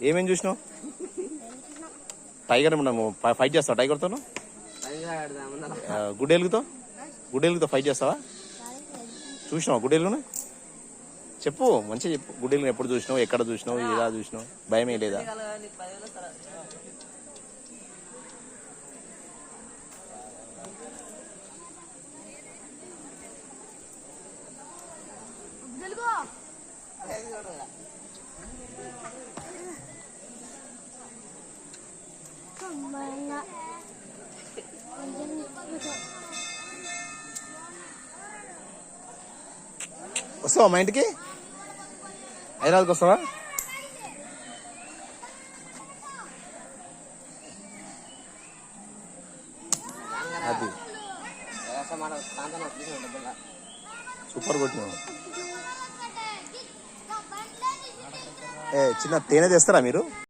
ఏమేమి చూసినావు? Tiger fight చేస్తావా? టైగర్తో గుడ్డేలుగుతో ఫైట్ చేస్తావా? చూసినావా గుడ్డేలుగును? చెప్పు, మంచిగా చెప్పు. గుడ్డేలుగును ఎప్పుడు చూసినావు, ఎక్కడ చూసినావు, ఎలా చూసినావు? భయమే లేదా? వస్తావా మా ఇంటికి? హైదరాబాద్కి వస్తావా? అది సూపర్ కొట్టినావు. చిన్న తేనె తెస్తారా మీరు?